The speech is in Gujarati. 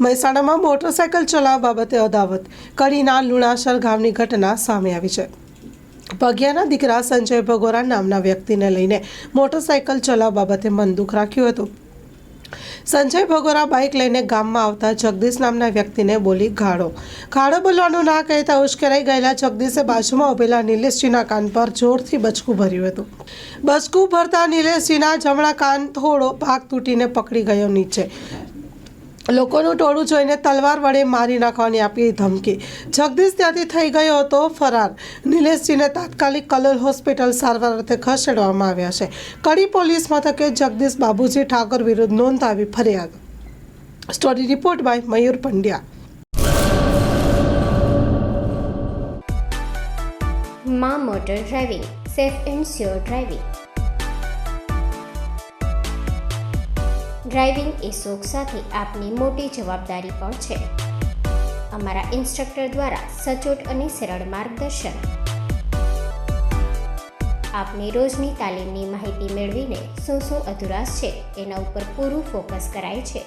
મહેસાણામાં મોટરસાયકલ ચલાવવા બાબતે અદાવત. કડીના લુણાસર ગામની ઘટના સામે આવી છે. પગિયાના દીકરા સંજય ભગોરા નામના વ્યક્તિને લઈને મોટરસાયકલ ચલાવવા બાબતે મન દુઃખ રાખ્યું હતું. સંજય ભગોરા બાઇક લઈને ગામમાં આવતા જગદીશ નામના વ્યક્તિને બોલી ગાળો બોલવાનું ના કહેતા ઉશ્કેરાઈ ગયેલા જગદીશે બાજુમાં ઉભેલા નિલેશજીના કાન પર જોરથી બચકું ભર્યું હતું. બચકું ભરતા નિલેશજીના જમણા કાન થોડો ભાગ તૂટીને પકડી ગયો નીચે. લોકોનું ટોળું જોઈને તલવાર વડે મારી નાખવાની આપી ધમકી. જગદીશ ત્યાંથી થઈ ગયો હતો ફરાર. નિલેશજીને તાત્કાલિક કલોલ હોસ્પિટલ સારવાર અર્થે ખસેડવામાં આવ્યા છે. કડી પોલીસ મથકે જગદીશ બાબુજી ઠાકોર વિરુદ્ધ નોંધાવી ફરિયાદ. Story report by Mayur Pandya. માં motor driving, safe and sure driving. Driving એ શોખ સાથે આપની મોટી જવાબદારી પણ છે. અમારા ઇન્સ્ટ્રક્ટર દ્વારા સચોટ અને સરળ માર્ગદર્શન. આપની રોજની તાલીમની માહિતી મેળવીને શું અધુરાશ છે એના ઉપર પૂરું ફોકસ કરાય છે.